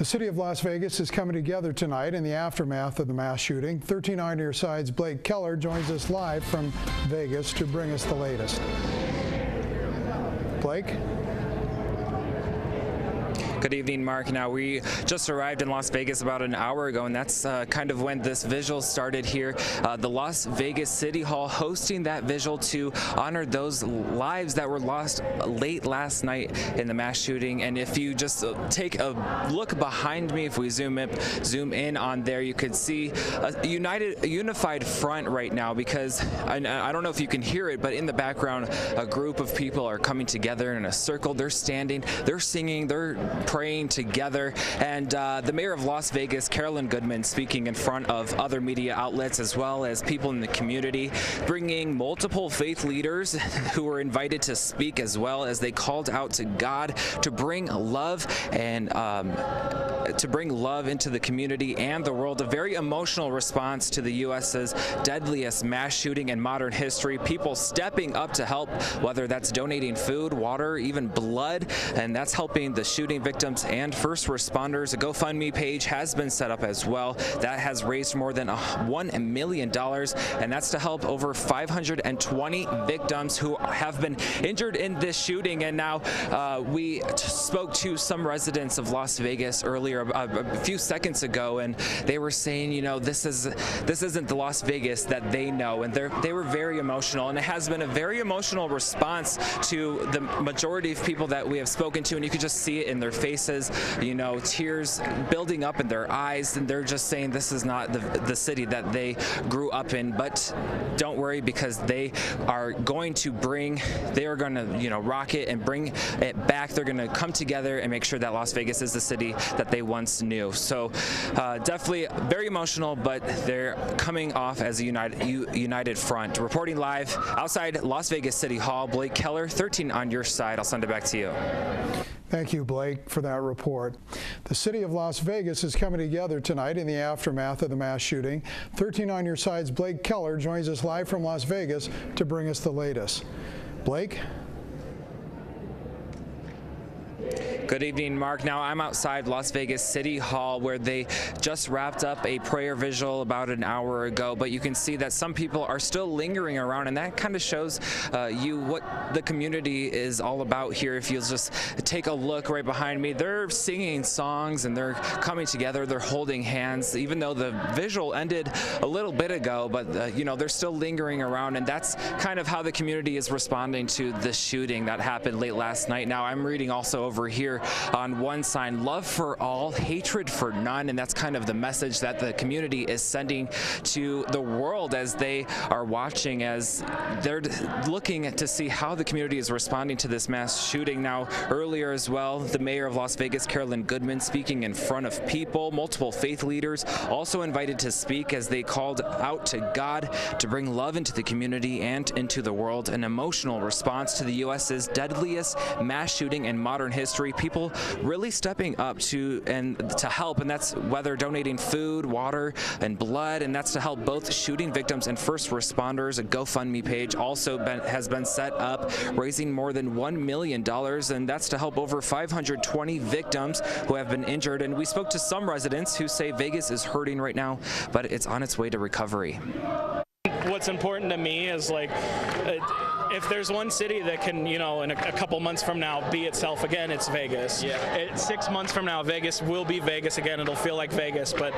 The city of Las Vegas is coming together tonight in the aftermath of the mass shooting. 13 on your side's Blake Keller joins us live from Vegas to bring us the latest. Blake? Good evening, Mark. Now, we just arrived in Las Vegas about an hour ago, and that's kind of when this visual started here. The Las Vegas City Hall hosting that visual to honor those lives that were lost late last night in the mass shooting. And if you just take a look behind me, if we zoom in on there, you could see a unified front right now, because I don't know if you can hear it, but in the background, a group of people are coming together in a circle. They're standing, they're singing, they're praying together, and the mayor of Las Vegas, Carolyn Goodman, speaking in front of other media outlets as well as people in the community, bringing multiple faith leaders who were invited to speak, as well as they called out to God to bring love and to bring love into the community and the world. A very emotional response to the U.S.'s deadliest mass shooting in modern history. People stepping up to help, whether that's donating food, water, even blood, and that's helping the shooting victims and first responders. A GoFundMe page has been set up as well. That has raised more than $1 million, and that's to help over 520 victims who have been injured in this shooting. And now we spoke to some residents of Las Vegas earlier, a few seconds ago, and they were saying, you know, this isn't the Las Vegas that they know, and they were very emotional, and it has been a very emotional response to the majority of people that we have spoken to, and you could just see it in their faces, you know, tears building up in their eyes, and they're just saying this is not the city that they grew up in. But don't worry, because they are going to you know, rock it and bring it back. They're going to come together and make sure that Las Vegas is the city that they once knew. So definitely very emotional, but they're coming off as a united front. Reporting live outside Las Vegas City Hall, Blake Keller, 13 on your side. I'll send it back to you. Thank you, Blake, for that report. The city of Las Vegas is coming together tonight in the aftermath of the mass shooting. 13 on your side's Blake Keller joins us live from Las Vegas to bring us the latest. Blake? Good evening, Mark. Now I'm outside Las Vegas City Hall, where they just wrapped up a prayer visual about an hour ago, but you can see that some people are still lingering around, and that kind of shows you what the community is all about here. If you'll just take a look right behind me, they're singing songs and they're coming together, they're holding hands, even though the visual ended a little bit ago, but you know, they're still lingering around, and that's kind of how the community is responding to the shooting that happened late last night. Now I'm reading also over here on one sign, love for all, hatred for none, and that's kind of the message that the community is sending to the world as they are watching, as they're looking to see how the community is responding to this mass shooting. Now earlier as well, the mayor of Las Vegas, Carolyn Goodman, speaking in front of people, multiple faith leaders also invited to speak as they called out to God to bring love into the community and into the world. An emotional response to the U.S.'s deadliest mass shooting in modern history. People really stepping up to help, and that's whether donating food, water, and blood, and that's to help both shooting victims and first responders. A GoFundMe page also has been set up, raising more than $1 million, and that's to help over 520 victims who have been injured. And we spoke to some residents who say Vegas is hurting right now, but it's on its way to recovery. What's important to me is, like, if there's one city that can, you know, in a couple months from now be itself again, it's Vegas. Yeah. 6 months from now, Vegas will be Vegas again. It'll feel like Vegas, but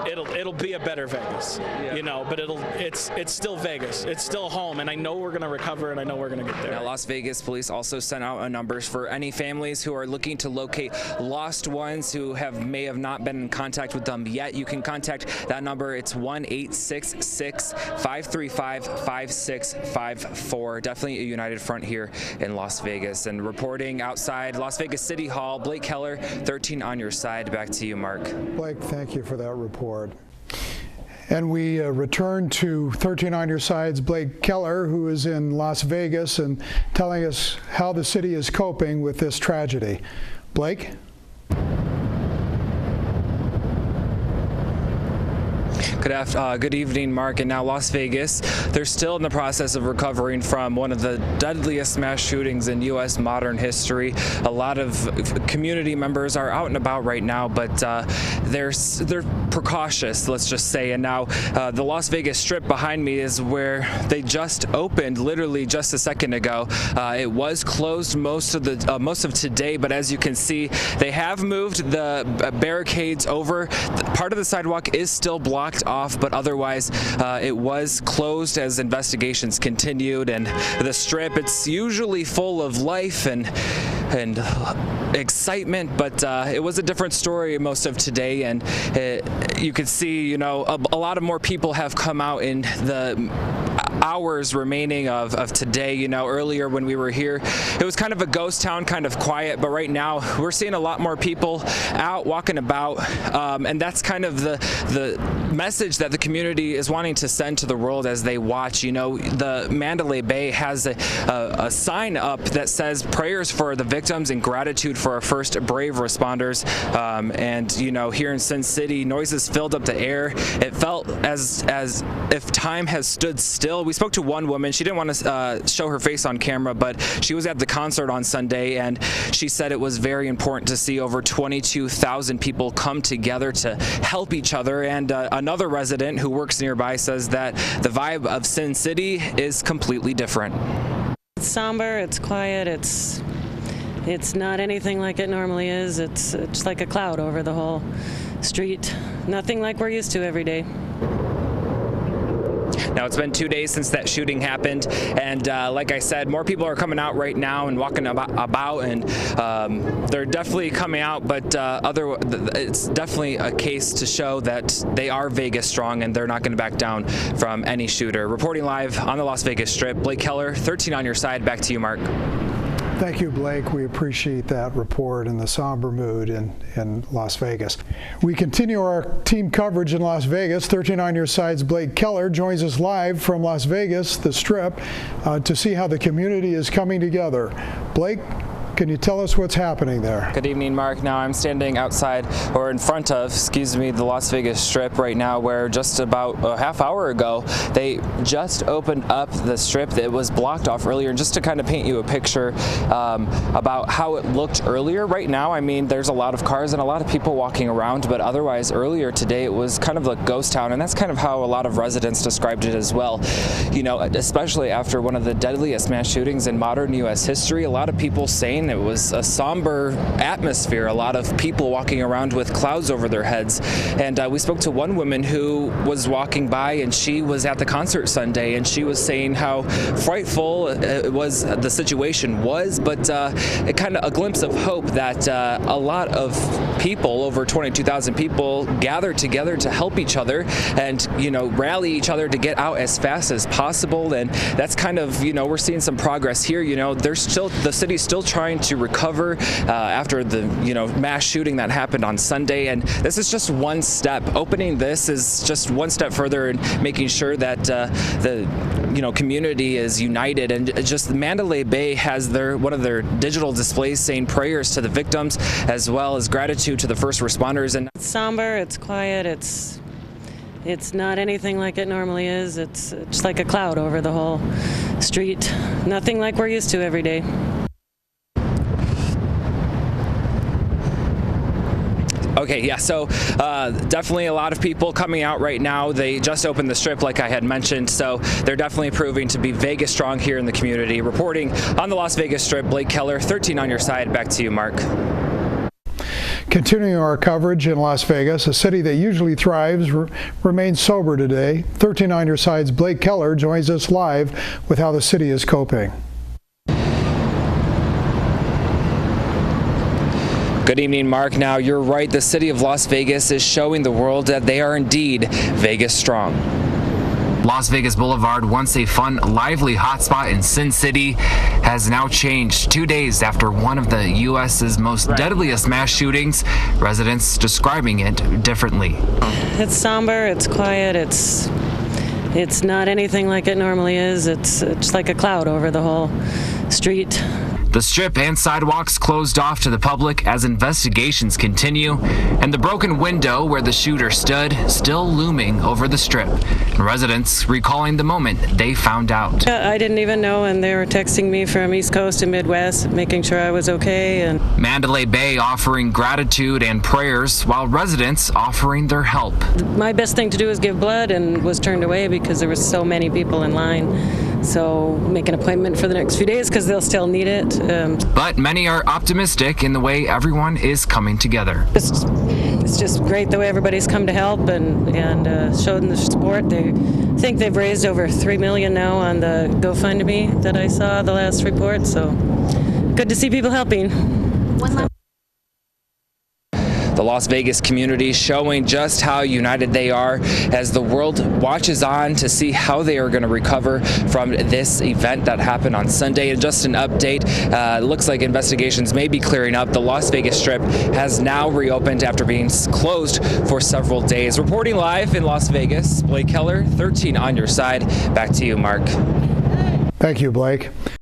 it'll be a better Vegas. Yeah. You know, but it's still Vegas. It's still home, and I know we're going to recover, and I know we're going to get there. Now, Las Vegas police also sent out a number for any families who are looking to locate lost ones who may have not been in contact with them yet. You can contact that number. It's 1-866-535-5654. Definitely a united front here in Las Vegas. And reporting outside Las Vegas City Hall, Blake Keller, 13 on your side. Back to you, Mark. Blake, thank you for that report. And we return to 13 on your side's Blake Keller, who is in Las Vegas and telling us how the city is coping with this tragedy. Blake? Good evening, Mark. And now Las Vegas, they're still in the process of recovering from one of the deadliest mass shootings in U.S. modern history. A lot of community members are out and about right now, but they're precautious, let's just say. And now the Las Vegas Strip behind me is where they just opened, literally just a second ago. It was closed most of today, but as you can see, they have moved the barricades over. Part of the sidewalk is still blocked off, but otherwise it was closed as investigations continued. And the Strip, it's usually full of life and excitement, but it was a different story most of today. And you could see, a lot of more people have come out in the hours remaining of today. Earlier when we were here, it was kind of a ghost town, kind of quiet, but right now we're seeing a lot more people out walking about, and that's kind of the message that the community is wanting to send to the world as they watch. The Mandalay Bay has a sign up that says prayers for the victims and gratitude for our first brave responders. And here in Sin City, noises filled up the air. It felt as if time has stood still. We spoke to one woman. She didn't want to show her face on camera, but she was at the concert on Sunday, and she said it was very important to see over 22,000 people come together to help each other. And another resident who works nearby says that the vibe of Sin City is completely different. It's somber, it's quiet, it's not anything like it normally is. It's just like a cloud over the whole street. Nothing like we're used to every day. Now, it's been 2 days since that shooting happened, and like I said, more people are coming out right now and walking about, and they're definitely coming out, but it's definitely a case to show that they are Vegas strong and they're not going to back down from any shooter. Reporting live on the Las Vegas Strip, Blake Keller, 13 on your side. Back to you, Mark. Thank you, Blake. We appreciate that report and the somber mood in Las Vegas. We continue our team coverage in Las Vegas. 13 on your side's Blake Keller joins us live from Las Vegas, the Strip, to see how the community is coming together. Blake, can you tell us what's happening there? Good evening, Mark. Now I'm standing outside, or in front of, the Las Vegas Strip right now, where just about a half hour ago, they just opened up the Strip that was blocked off earlier. And just to kind of paint you a picture about how it looked earlier, right now, there's a lot of cars and a lot of people walking around, but otherwise earlier today, it was kind of a ghost town, and that's kind of how a lot of residents described it as well. Especially after one of the deadliest mass shootings in modern U.S. history, a lot of people saying it was a somber atmosphere, a lot of people walking around with clouds over their heads. And we spoke to one woman who was walking by, and she was at the concert Sunday, and she was saying how frightful the situation was, but it kind of a glimpse of hope that a lot of people, over 22,000 people, gathered together to help each other and rally each other to get out as fast as possible. And that's kind of we're seeing some progress here. The city's still trying to recover after the mass shooting that happened on Sunday, and this is just one step. Opening this is just one step further in making sure that the community is united. And just Mandalay Bay has one of their digital displays saying prayers to the victims as well as gratitude to the first responders. And it's somber, it's quiet, it's not anything like it normally is. It's just like a cloud over the whole street. Nothing like we're used to every day. Okay, yeah, so definitely a lot of people coming out right now. They just opened the Strip, like I had mentioned, so they're definitely proving to be Vegas strong here in the community. Reporting on the Las Vegas Strip, Blake Keller, 13 on your side. Back to you, Mark. Continuing our coverage in Las Vegas, a city that usually thrives, remains sober today. 13 on your side's Blake Keller joins us live with how the city is coping. Good evening, Mark. Now, you're right. The city of Las Vegas is showing the world that they are indeed Vegas strong. Las Vegas Boulevard, once a fun, lively hotspot in Sin City, has now changed 2 days after one of the U.S.'s most deadliest mass shootings, residents describing it differently. It's somber, it's quiet, it's not anything like it normally is. It's just like a cloud over the whole street. The Strip and sidewalks closed off to the public as investigations continue, and the broken window where the shooter stood still looming over the Strip. And residents recalling the moment they found out. I didn't even know, and they were texting me from East Coast and Midwest, making sure I was okay. And Mandalay Bay offering gratitude and prayers, while residents offering their help. my best thing to do is give blood, and was turned away because there were so many people in line. So make an appointment for the next few days because they'll still need it. But many are optimistic in the way everyone is coming together. It's just great the way everybody's come to help and showed the support. They think they've raised over $3 million now on the GoFundMe that I saw the last report. So good to see people helping. The Las Vegas community showing just how united they are as the world watches on to see how they are going to recover from this event that happened on Sunday. And just an update, looks like investigations may be clearing up. The Las Vegas Strip has now reopened after being closed for several days. Reporting live in Las Vegas, Blake Keller, 13 on your side. Back to you, Mark. Thank you, Blake.